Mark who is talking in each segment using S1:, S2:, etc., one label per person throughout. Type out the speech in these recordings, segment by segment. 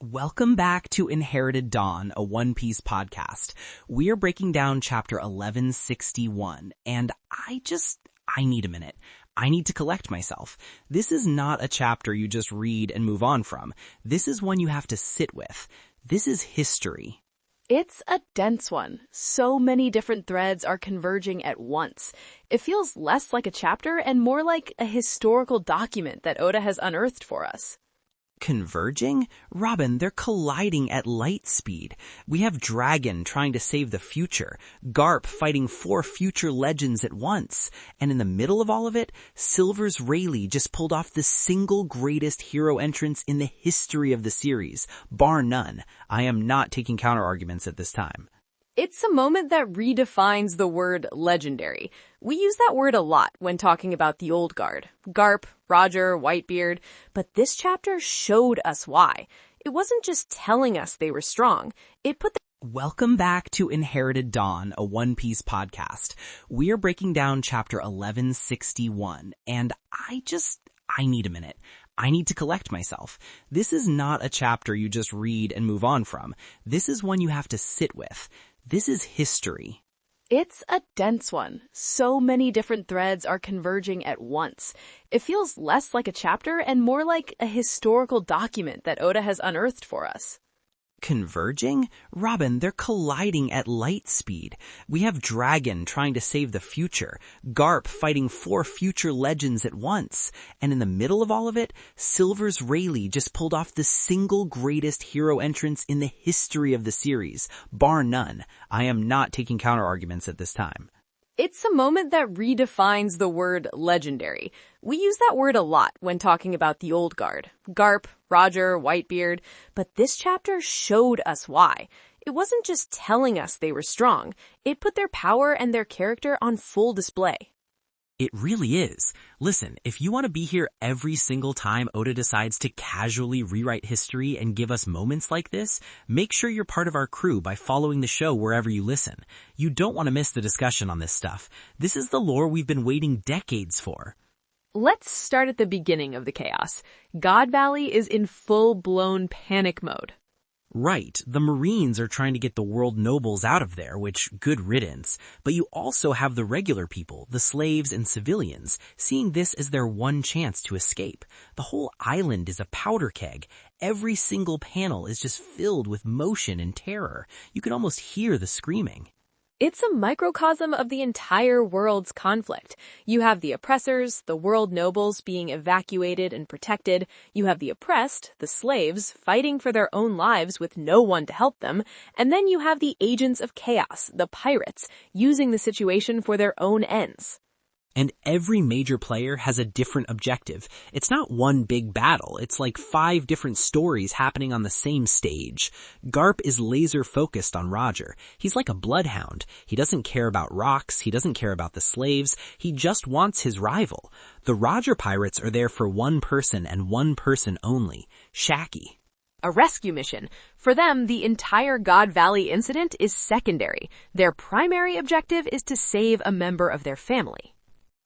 S1: Welcome back to Inherited Dawn, a One Piece podcast. We are breaking down chapter 1161, and I need a minute. I need to collect myself. This is not a chapter you just read and move on from. This is one you have to sit with. This is history.
S2: It's a dense one. So many different threads are converging at once. It feels less like a chapter and more like a historical document that Oda has unearthed for us.
S1: Converging? Robin, they're colliding at light speed. We have Dragon trying to save the future, Garp fighting 4 future legends at once, and in the middle of all of it, Silvers Rayleigh just pulled off the single greatest hero entrance in the history of the series, bar none. I am not taking counter-arguments at this time.
S2: It's a moment that redefines the word legendary. We use that word a lot when talking about the old guard, Garp, Roger, Whitebeard, but this chapter showed us why. It wasn't just telling us they were strong. It put
S1: Welcome back to Inherited Dawn, a One Piece podcast. We are breaking down chapter 1161, and I need a minute. I need to collect myself. This is not a chapter you just read and move on from. This is one you have to sit with. This is history.
S2: It's a dense one. So many different threads are converging at once. It feels less like a chapter and more like a historical document that Oda has unearthed for us.
S1: Converging? Robin, they're colliding at light speed. We have Dragon trying to save the future, Garp fighting 4 future legends at once, and in the middle of all of it, Silvers Rayleigh just pulled off the single greatest hero entrance in the history of the series, bar none. I am not taking counter-arguments at this time.
S2: It's a moment that redefines the word legendary. We use that word a lot when talking about the old guard, Garp, Roger, Whitebeard, but this chapter showed us why. It wasn't just telling us they were strong. It put their power and their character on full display.
S1: It really is. Listen, if you want to be here every single time Oda decides to casually rewrite history and give us moments like this, make sure you're part of our crew by following the show wherever you listen. You don't want to miss the discussion on this stuff. This is the lore we've been waiting decades for.
S2: Let's start at the beginning of the chaos. God Valley is in full-blown panic mode.
S1: Right, the Marines are trying to get the world nobles out of there, which, good riddance. But you also have the regular people, the slaves and civilians, seeing this as their one chance to escape. The whole island is a powder keg. Every single panel is just filled with motion and terror. You can almost hear the screaming.
S2: It's a microcosm of the entire world's conflict. You have the oppressors, the world nobles being evacuated and protected. You have the oppressed, the slaves, fighting for their own lives with no one to help them. And then you have the agents of chaos, the pirates, using the situation for their own ends.
S1: And every major player has a different objective. It's not one big battle. It's like 5 different stories happening on the same stage. Garp is laser focused on Roger. He's like a bloodhound. He doesn't care about rocks. He doesn't care about the slaves. He just wants his rival. The Roger pirates are there for one person and one person only, Shakky.
S2: A rescue mission. For them, the entire God Valley incident is secondary. Their primary objective is to save a member of their family.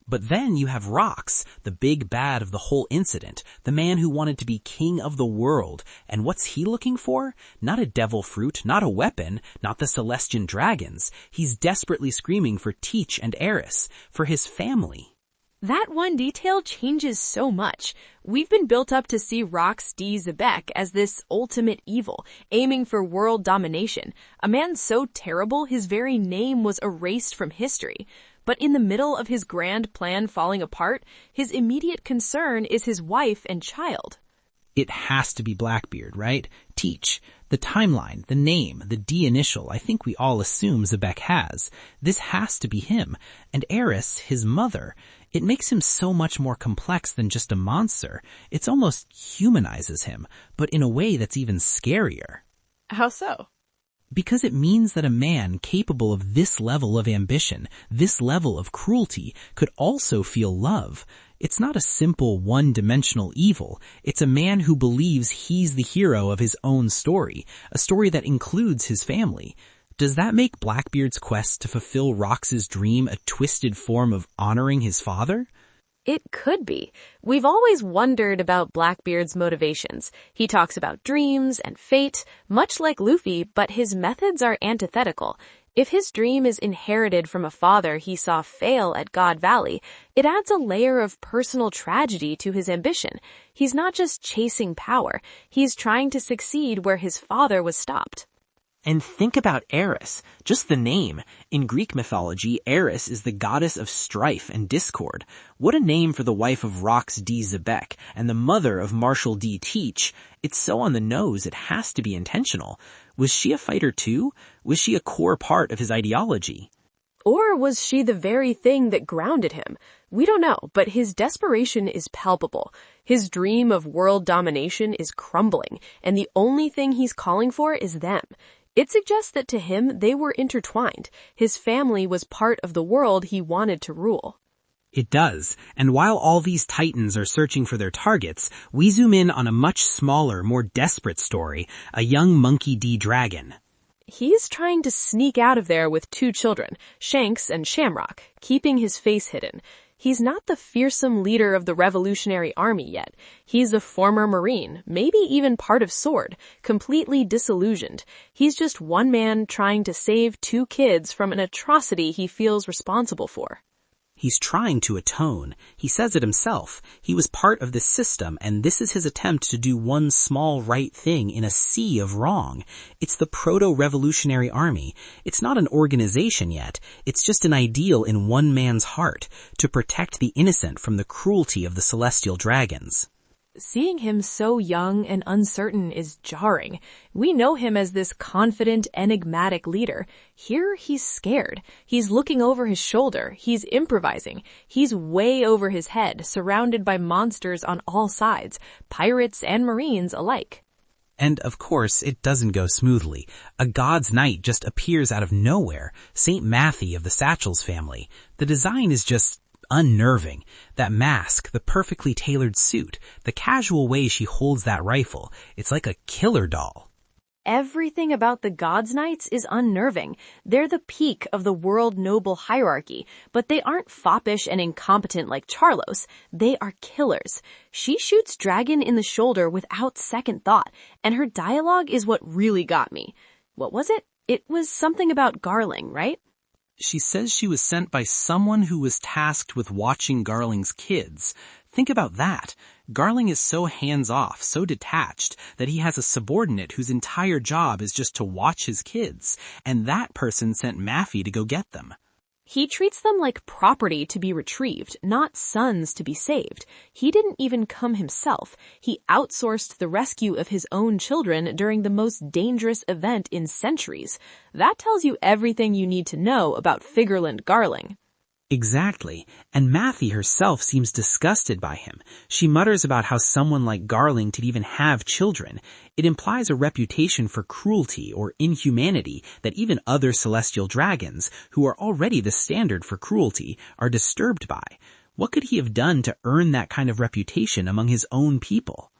S1: But then you have Rox, the big bad of the whole incident, the man who wanted to be king of the world. And what's he looking for? Not a devil fruit, not a weapon, not the Celestian dragons. He's desperately screaming for Teach and Eris, for his family.
S2: That one detail changes so much. We've been built up to see Rox D. Xebec as this ultimate evil, aiming for world domination. A man so terrible his very name was erased from history. But in the middle of his grand plan falling apart, his immediate concern is his wife and child.
S1: It has to be Blackbeard, right? Teach. The timeline, the name, the D initial, I think we all assume Xebec has. This has to be him. And Eris, his mother. It makes him so much more complex than just a monster. It almost humanizes him, but in a way that's even scarier.
S2: How so?
S1: Because it means that a man capable of this level of ambition, this level of cruelty, could also feel love. It's not a simple one-dimensional evil. It's a man who believes he's the hero of his own story, a story that includes his family. Does that make Blackbeard's quest to fulfill Rox's dream a twisted form of honoring his father?
S2: It could be. We've always wondered about Blackbeard's motivations. He talks about dreams and fate, much like Luffy, but his methods are antithetical. If his dream is inherited from a father he saw fail at God Valley, it adds a layer of personal tragedy to his ambition. He's not just chasing power, he's trying to succeed where his father was stopped.
S1: And think about Eris, just the name. In Greek mythology, Eris is the goddess of strife and discord. What a name for the wife of Rox D. Xebec and the mother of Marshall D. Teach. It's so on the nose it has to be intentional. Was she a fighter too? Was she a core part of his ideology?
S2: Or was she the very thing that grounded him? We don't know, but his desperation is palpable. His dream of world domination is crumbling, and the only thing he's calling for is them. It suggests that to him, they were intertwined. His family was part of the world he wanted to rule.
S1: It does, and while all these titans are searching for their targets, we zoom in on a much smaller, more desperate story, a young Monkey D. Dragon.
S2: He's trying to sneak out of there with 2 children, Shanks and Shamrock, keeping his face hidden. He's not the fearsome leader of the Revolutionary Army yet. He's a former Marine, maybe even part of Sword, completely disillusioned. He's just one man trying to save 2 kids from an atrocity he feels responsible for.
S1: He's trying to atone. He says it himself. He was part of this system, and this is his attempt to do one small right thing in a sea of wrong. It's the Proto-Revolutionary Army. It's not an organization yet. It's just an ideal in one man's heart, to protect the innocent from the cruelty of the celestial dragons.
S2: Seeing him so young and uncertain is jarring. We know him as this confident, enigmatic leader. Here he's scared. He's looking over his shoulder. He's improvising. He's way over his head, surrounded by monsters on all sides, pirates and marines alike.
S1: And of course, it doesn't go smoothly. A God's Knight just appears out of nowhere, Saint Maffey of the Satchel's family. The design is just unnerving. That mask, the perfectly tailored suit, the casual way she holds that rifle, it's like a killer doll.
S2: Everything about the God's Knights is unnerving. They're the peak of the world noble hierarchy, but they aren't foppish and incompetent like Charlos. They are killers. She shoots Dragon in the shoulder without second thought, and her dialogue is what really got me. What was it? It was something about Garling, right?
S1: She says she was sent by someone who was tasked with watching Garling's kids. Think about that. Garling is so hands-off, so detached, that he has a subordinate whose entire job is just to watch his kids, and that person sent Maffey to go get them.
S2: He treats them like property to be retrieved, not sons to be saved. He didn't even come himself. He outsourced the rescue of his own children during the most dangerous event in centuries. That tells you everything you need to know about Figarland Garling.
S1: Exactly, and Maffey herself seems disgusted by him. She mutters about how someone like Garling could even have children. It implies a reputation for cruelty or inhumanity that even other celestial dragons, who are already the standard for cruelty, are disturbed by. What could he have done to earn that kind of reputation among his own people?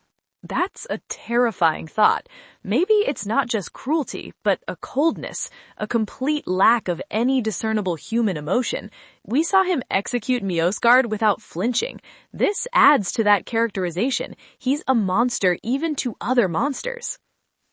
S2: That's a terrifying thought. Maybe it's not just cruelty, but a coldness, a complete lack of any discernible human emotion. We saw him execute Miosgard without flinching. This adds to that characterization. He's a monster even to other monsters.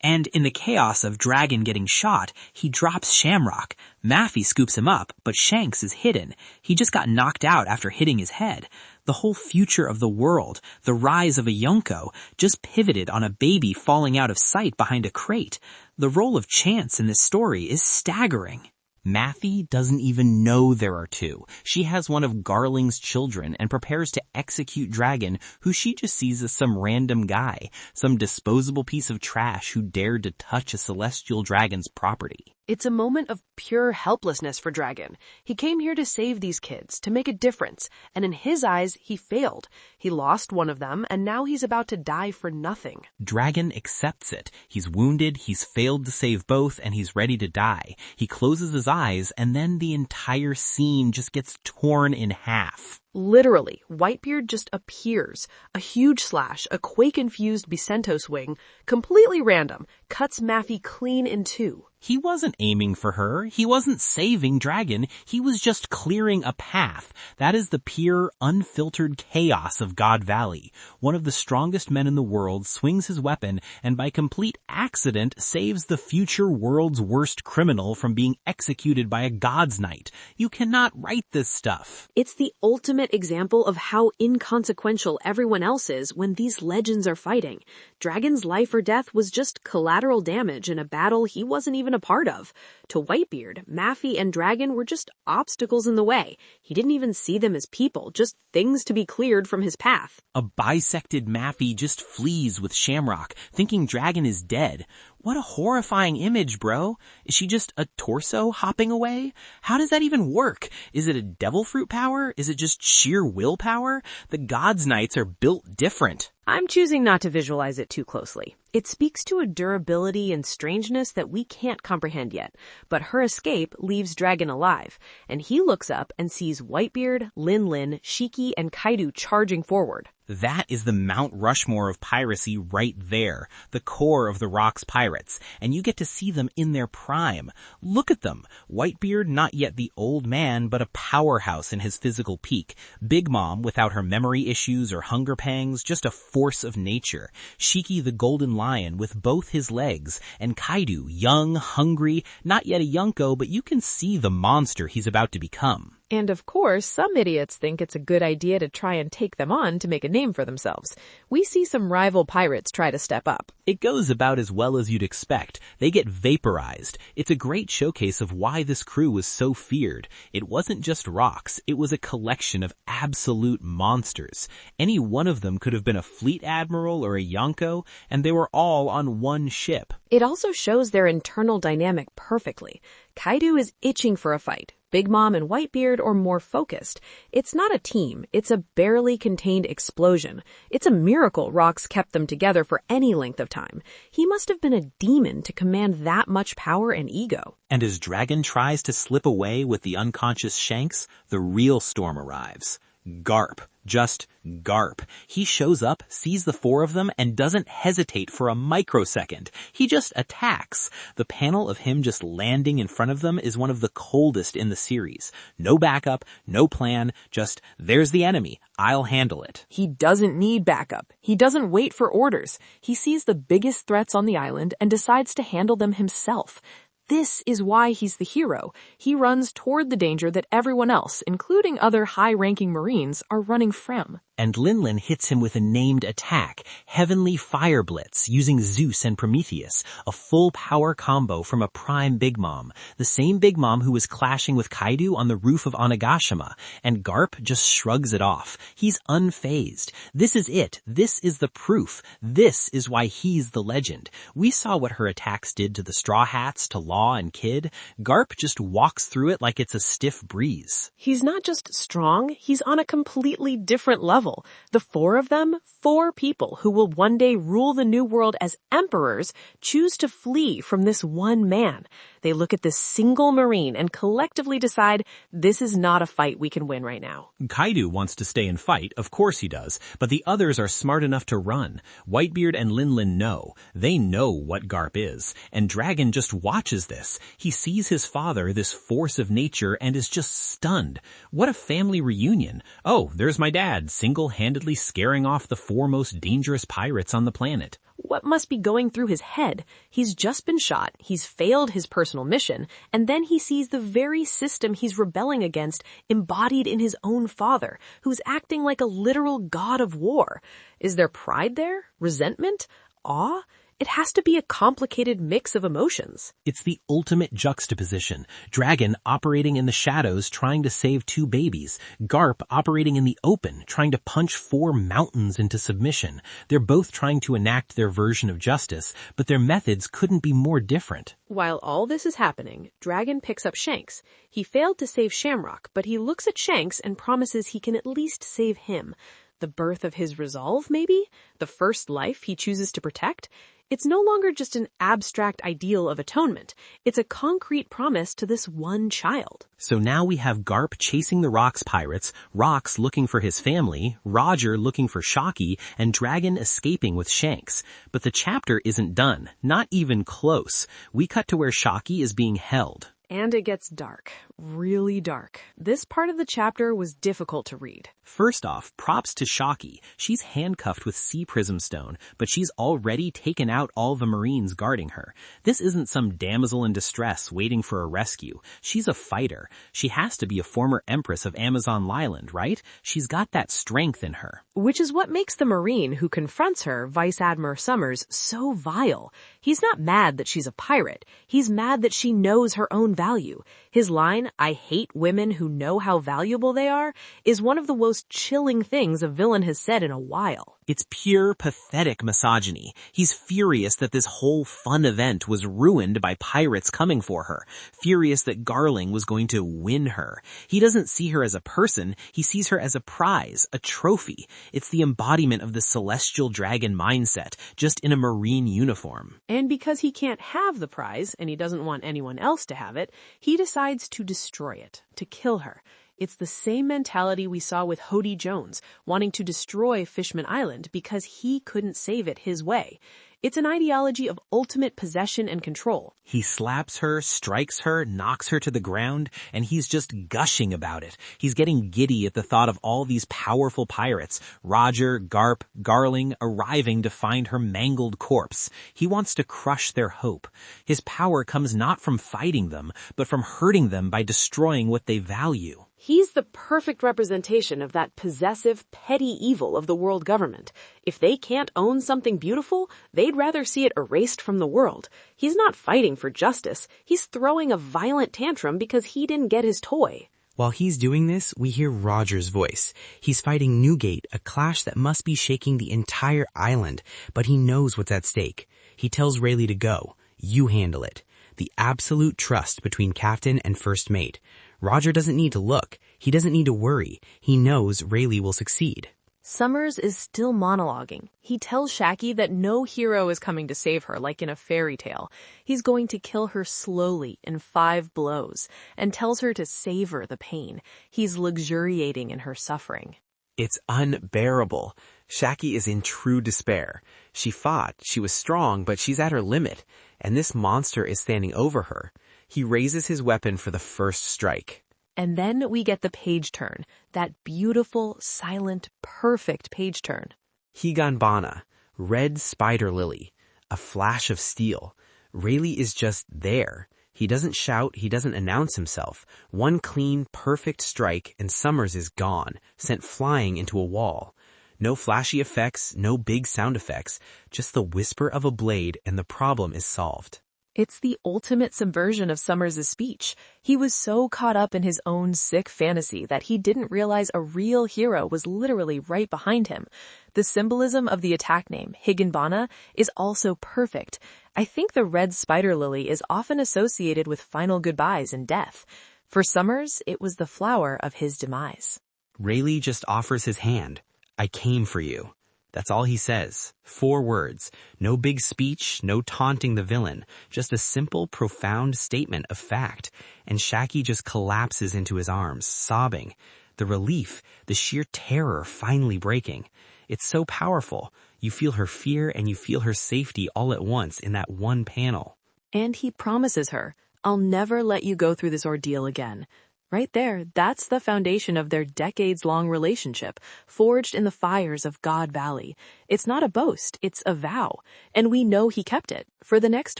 S1: And in the chaos of Dragon getting shot, he drops Shamrock. Maffey scoops him up, but Shanks is hidden. He just got knocked out after hitting his head. The whole future of the world, the rise of a Yonko, just pivoted on a baby falling out of sight behind a crate. The role of chance in this story is staggering.
S3: Maffey doesn't even know there are 2. She has one of Garling's children and prepares to execute Dragon, who she just sees as some random guy, some disposable piece of trash who dared to touch a celestial dragon's property.
S2: It's a moment of pure helplessness for Dragon. He came here to save these kids, to make a difference, and in his eyes, he failed. He lost one of them, and now he's about to die for nothing.
S3: Dragon accepts it. He's wounded, he's failed to save both, and he's ready to die. He closes his eyes, and then the entire scene just gets torn in half.
S2: Literally, Whitebeard just appears. A huge slash, a quake-infused Bicento swing, completely random, cuts Maffey clean in two.
S3: He wasn't aiming for her. He wasn't saving Dragon. He was just clearing a path. That is the pure, unfiltered chaos of God Valley. One of the strongest men in the world swings his weapon and by complete accident saves the future world's worst criminal from being executed by a God's Knight. You cannot write this stuff.
S2: It's the ultimate example of how inconsequential everyone else is when these legends are fighting. Dragon's life or death was just collateral damage in a battle he wasn't even a part of. To Whitebeard, Maffey and Dragon were just obstacles in the way. He didn't even see them as people, just things to be cleared from his path.
S3: A bisected Maffey just flees with Shamrock, thinking Dragon is dead. What a horrifying image, bro. Is she just a torso hopping away? How does that even work? Is it a devil fruit power? Is it just sheer willpower? The God's Knights are built different.
S2: I'm choosing not to visualize it too closely. It speaks to a durability and strangeness that we can't comprehend yet, but her escape leaves Dragon alive, and he looks up and sees Whitebeard, Lin, Shiki, and Kaido charging forward.
S3: That is the Mount Rushmore of piracy right there, the core of the Rock's pirates, and you get to see them in their prime. Look at them. Whitebeard, not yet the old man, but a powerhouse in his physical peak. Big Mom, without her memory issues or hunger pangs, just a force of nature. Shiki, the golden lion, with both his legs. And Kaido, young, hungry, not yet a Yonko, but you can see the monster he's about to become.
S2: And of course, some idiots think it's a good idea to try and take them on to make a name for themselves. We see some rival pirates try to step up.
S3: It goes about as well as you'd expect. They get vaporized. It's a great showcase of why this crew was so feared. It wasn't just rocks. It was a collection of absolute monsters. Any one of them could have been a fleet admiral or a Yonko, and they were all on one ship.
S2: It also shows their internal dynamic perfectly. Kaido is itching for a fight. Big Mom and Whitebeard are more focused. It's not a team. It's a barely contained explosion. It's a miracle Rocks kept them together for any length of time. He must have been a demon to command that much power and ego.
S3: And as Dragon tries to slip away with the unconscious Shanks, the real storm arrives. Garp. Just Garp. He shows up, sees the four of them, and doesn't hesitate for a microsecond. He just attacks. The panel of him just landing in front of them is one of the coldest in the series. No backup, no plan, just, there's the enemy. I'll handle it.
S2: He doesn't need backup. He doesn't wait for orders. He sees the biggest threats on the island and decides to handle them himself. This is why he's the hero. He runs toward the danger that everyone else, including other high-ranking Marines, are running from.
S3: And Lin hits him with a named attack, Heavenly Fire Blitz, using Zeus and Prometheus, a full power combo from a prime Big Mom, the same Big Mom who was clashing with Kaido on the roof of Onigashima, and Garp just shrugs it off. He's unfazed. This is it. This is the proof. This is why he's the legend. We saw what her attacks did to the Straw Hats, to Law and Kid. Garp just walks through it like it's a stiff breeze.
S2: He's not just strong, he's on a completely different level. The four of them, 4 people who will one day rule the new world as emperors, choose to flee from this one man. They look at this single Marine and collectively decide this is not a fight we can win right now.
S3: Kaido wants to stay and fight, of course he does, but the others are smart enough to run. Whitebeard and Lin know. They know what Garp is, and Dragon just watches this. He sees his father, this force of nature, and is just stunned. What a family reunion. Oh, there's my dad, single-handedly scaring off the 4 most dangerous pirates on the planet.
S2: What must be going through his head? He's just been shot, he's failed his personal mission, and then he sees the very system he's rebelling against embodied in his own father, who's acting like a literal god of war. Is there pride there? Resentment? Awe? It has to be a complicated mix of emotions.
S3: It's the ultimate juxtaposition. Dragon operating in the shadows trying to save 2 babies. Garp operating in the open trying to punch 4 mountains into submission. They're both trying to enact their version of justice, but their methods couldn't be more different.
S2: While all this is happening, Dragon picks up Shanks. He failed to save Shamrock, but he looks at Shanks and promises he can at least save him. The birth of his resolve, maybe? The first life he chooses to protect? It's no longer just an abstract ideal of atonement. It's a concrete promise to this one child.
S1: So now we have Garp chasing the Rocks pirates, Rocks looking for his family, Roger looking for Shakky, and Dragon escaping with Shanks. But the chapter isn't done, not even close. We cut to where Shakky is being held.
S2: And it gets dark, really dark. This part of the chapter was difficult to read.
S1: First off, props to Shakky. She's handcuffed with Sea Prism Stone, but she's already taken out all the Marines guarding her. This isn't some damsel in distress waiting for a rescue. She's a fighter. She has to be a former Empress of Amazon Lyland, right? She's got that strength in her.
S2: Which is what makes the Marine who confronts her, Vice Admiral Sommers, so vile. He's not mad that she's a pirate. He's mad that she knows her own value. His line, "I hate women who know how valuable they are," is one of the most chilling things a villain has said in a while.
S1: It's pure, pathetic misogyny. He's furious that this whole fun event was ruined by pirates coming for her. Furious that Garling was going to win her. He doesn't see her as a person. He sees her as a prize, a trophy. It's the embodiment of the celestial dragon mindset, just in a marine uniform.
S2: And because he can't have the prize, and he doesn't want anyone else to have it, he decides to destroy it, to kill her. It's the same mentality we saw with Hody Jones, wanting to destroy Fishman Island because he couldn't save it his way. It's an ideology of ultimate possession and control.
S1: He slaps her, strikes her, knocks her to the ground, and he's just gushing about it. He's getting giddy at the thought of all these powerful pirates, Roger, Garp, Garling, arriving to find her mangled corpse. He wants to crush their hope. His power comes not from fighting them, but from hurting them by destroying what they value.
S2: He's the perfect representation of that possessive, petty evil of the world government. If they can't own something beautiful, they'd rather see it erased from the world. He's not fighting for justice. He's throwing a violent tantrum because he didn't get his toy.
S3: While he's doing this, we hear Roger's voice. He's fighting Newgate, a clash that must be shaking the entire island, but he knows what's at stake. He tells Rayleigh to go. You handle it. The absolute trust between captain and first mate. Roger doesn't need to look. He doesn't need to worry. He knows Rayleigh will succeed.
S2: Sommers is still monologuing. He tells Shakky that no hero is coming to save her like in a fairy tale. He's going to kill her slowly in 5 blows and tells her to savor the pain. He's luxuriating in her suffering.
S4: It's unbearable. Shakky is in true despair. She fought, she was strong, but she's at her limit, and this monster is standing over her. He raises his weapon for the first strike.
S2: And then we get the page turn, that beautiful, silent, perfect page turn.
S4: Higanbana, red spider lily, a flash of steel. Rayleigh is just there. He doesn't shout, he doesn't announce himself. One clean, perfect strike and Sommers is gone, sent flying into a wall. No flashy effects, no big sound effects, just the whisper of a blade and the problem is solved.
S2: It's the ultimate subversion of Sommers' speech. He was so caught up in his own sick fantasy that he didn't realize a real hero was literally right behind him. The symbolism of the attack name, Higanbana, is also perfect. I think the red spider lily is often associated with final goodbyes and death. For Sommers, it was the flower of his demise.
S3: Rayleigh just offers his hand. I came for you. That's all he says. 4 words. No big speech, no taunting the villain. Just a simple, profound statement of fact. And Shakky just collapses into his arms, sobbing. The relief, the sheer terror finally breaking. It's so powerful. You feel her fear and you feel her safety all at once in that one panel.
S2: And he promises her, I'll never let you go through this ordeal again. Right there, that's the foundation of their decades-long relationship, forged in the fires of God Valley. It's not a boast, it's a vow. And we know he kept it. For the next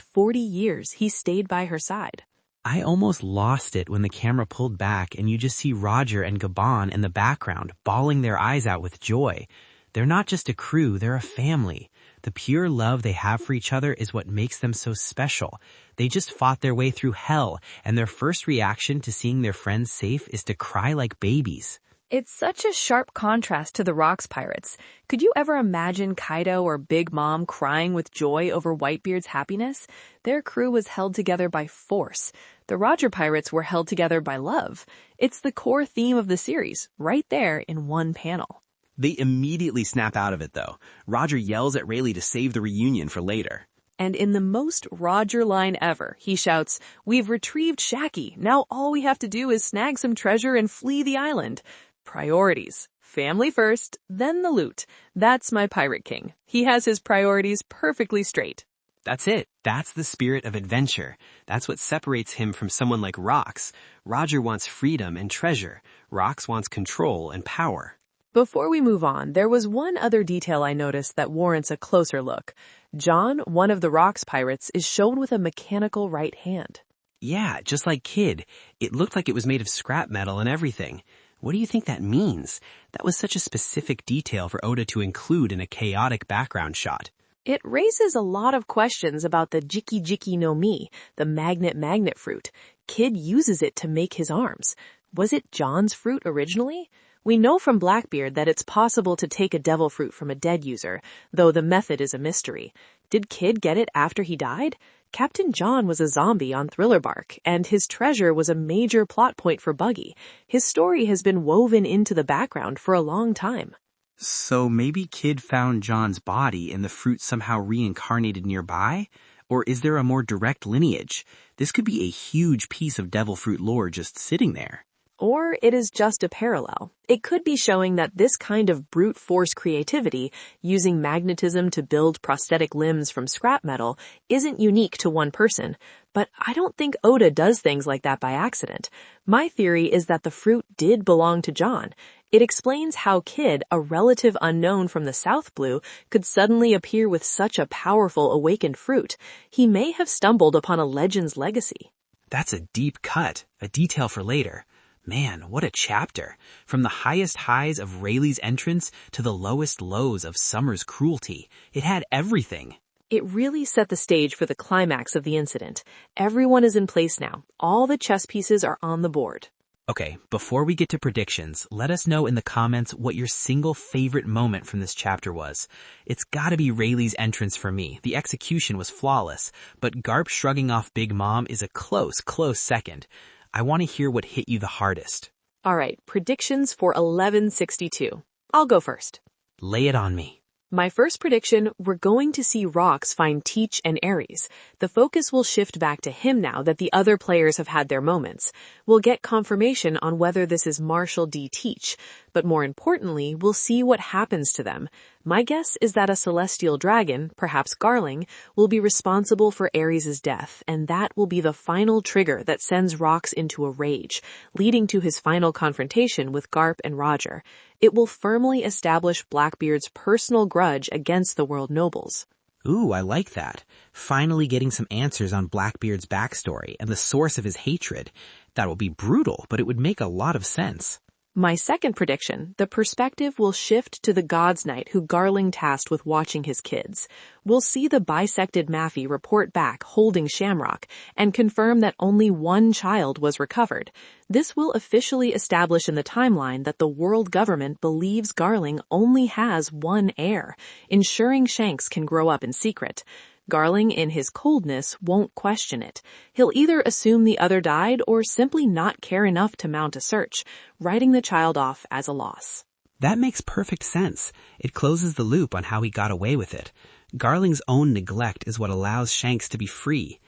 S2: 40 years, he stayed by her side.
S3: I almost lost it when the camera pulled back and you just see Roger and Gabon in the background, bawling their eyes out with joy. They're not just a crew, they're a family. The pure love they have for each other is what makes them so special. They just fought their way through hell, and their first reaction to seeing their friends safe is to cry like babies.
S2: It's such a sharp contrast to the Rocks pirates. Could you ever imagine Kaido or Big Mom crying with joy over Whitebeard's happiness? Their crew was held together by force. The Roger pirates were held together by love. It's the core theme of the series, right there in one panel.
S4: They immediately snap out of it, though. Roger yells at Rayleigh to save the reunion for later.
S2: and in the most Roger line ever, he shouts, "We've retrieved Shakky. Now all we have to do is snag some treasure and flee the island." Priorities. Family first, then the loot. That's my Pirate King. He has his priorities perfectly straight.
S4: That's it. That's the spirit of adventure. That's what separates him from someone like Rox. Roger wants freedom and treasure. Rox wants control and power.
S2: Before we move on, there was one other detail I noticed that warrants a closer look. John, one of the Rox pirates, is shown with a mechanical right hand.
S4: Yeah, just like Kid. It looked like it was made of scrap metal and everything. What do you think that means? That was such a specific detail for Oda to include in a chaotic background shot.
S2: It raises a lot of questions about the Jiki no Mi, the magnet fruit. Kid uses it to make his arms. Was it John's fruit originally? We know from Blackbeard that it's possible to take a devil fruit from a dead user, though the method is a mystery. Did Kid get it after he died? Captain John was a zombie on Thriller Bark, and his treasure was a major plot point for Buggy. His story has been woven into the background for a long time.
S3: So maybe Kid found John's body and the fruit somehow reincarnated nearby? Or is there a more direct lineage? This could be a huge piece of devil fruit lore just sitting there.
S2: Or it is just a parallel. It could be showing that this kind of brute force creativity, using magnetism to build prosthetic limbs from scrap metal, isn't unique to one person. But I don't think Oda does things like that by accident. My theory is that the fruit did belong to John. It explains how Kid, a relative unknown from the South Blue, could suddenly appear with such a powerful awakened fruit. He may have stumbled upon a legend's legacy.
S4: That's a deep cut, a detail for later. Man, what a chapter. From the highest highs of Rayleigh's entrance to the lowest lows of Sommers' cruelty. It had everything.
S2: It really set the stage for the climax of the incident. Everyone is in place now. All the chess pieces are on the board.
S4: Okay, before we get to predictions, let us know in the comments what your single favorite moment from this chapter was. It's gotta be Rayleigh's entrance for me. The execution was flawless, but Garp shrugging off Big Mom is a close second. I want to hear what hit you the hardest.
S2: All right, predictions for 1162. I'll go first.
S4: Lay it on me.
S2: My first prediction, we're going to see Rox find Teach and Ares. The focus will shift back to him now that the other players have had their moments. We'll get confirmation on whether this is Marshall D. Teach, but more importantly, we'll see what happens to them. My guess is that a celestial dragon, perhaps Garling, will be responsible for Ares' death, and that will be the final trigger that sends Rox into a rage, leading to his final confrontation with Garp and Roger. It will firmly establish Blackbeard's personal grudge against the world nobles.
S4: Ooh, I like that. Finally getting some answers on Blackbeard's backstory and the source of his hatred. That will be brutal, but it would make a lot of sense.
S2: My second prediction, the perspective will shift to the God's Knight who Garling tasked with watching his kids. We'll see the bisected Maffey report back holding Shamrock and confirm that only one child was recovered. This will officially establish in the timeline that the world government believes Garling only has one heir, ensuring Shanks can grow up in secret. Garling, in his coldness, won't question it. He'll either assume the other died or simply not care enough to mount a search, writing the child off as a loss.
S4: That makes perfect sense. It closes the loop on how he got away with it. Garling's own neglect is what allows Shanks to be free.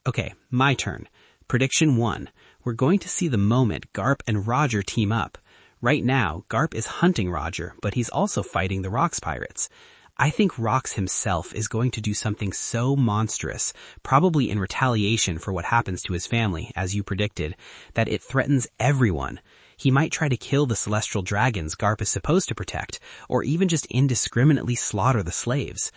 S4: Okay, my turn. Prediction 1. We're going to see the moment Garp and Roger team up. Right now, Garp is hunting Roger, but he's also fighting the Rox pirates. I think Rox himself is going to do something so monstrous, probably in retaliation for what happens to his family, as you predicted, that it threatens everyone. He might try to kill the celestial dragons Garp is supposed to protect, or even just indiscriminately slaughter the slaves.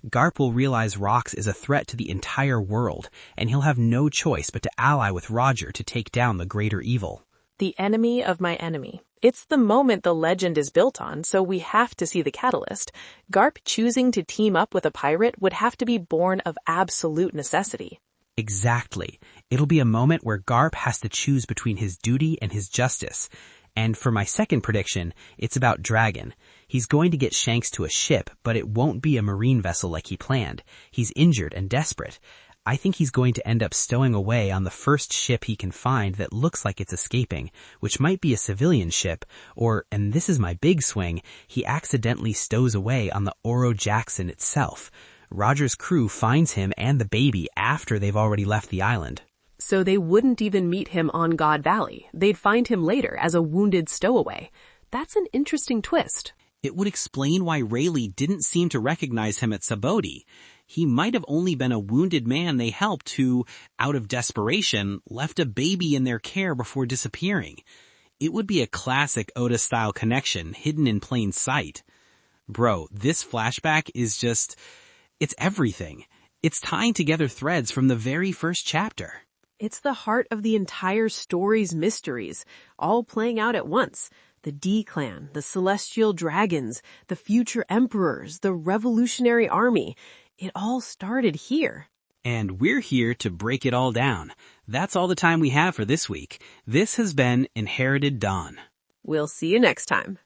S4: Garp will realize Rox is a threat to the entire world, and he'll have no choice but to ally with Roger to take down the greater evil.
S2: The enemy of my enemy. It's the moment the legend is built on, so we have to see the catalyst. Garp choosing to team up with a pirate would have to be born of absolute necessity.
S4: Exactly. It'll be a moment where Garp has to choose between his duty and his justice. And for my second prediction, it's about Dragon. He's going to get Shanks to a ship, but it won't be a marine vessel like he planned. He's injured and desperate. I think he's going to end up stowing away on the first ship he can find that looks like it's escaping, which might be a civilian ship, or, and this is my big swing, he accidentally stows away on the Oro Jackson itself. Roger's crew finds him and the baby after they've already left the island.
S2: So they wouldn't even meet him on God Valley. They'd find him later as a wounded stowaway. That's an interesting twist.
S3: It would explain why Rayleigh didn't seem to recognize him at Saboti. He might have only been a wounded man they helped who, out of desperation, left a baby in their care before disappearing. It would be a classic Oda-style connection hidden in plain sight. Bro, this flashback is just... it's everything. It's tying together threads from the very first chapter.
S2: It's the heart of the entire story's mysteries, all playing out at once. The D-Clan, the Celestial Dragons, the future Emperors, the Revolutionary Army. It all started here.
S3: And we're here to break it all down. That's all the time we have for this week. This has been Inherited Dawn.
S2: We'll see you next time.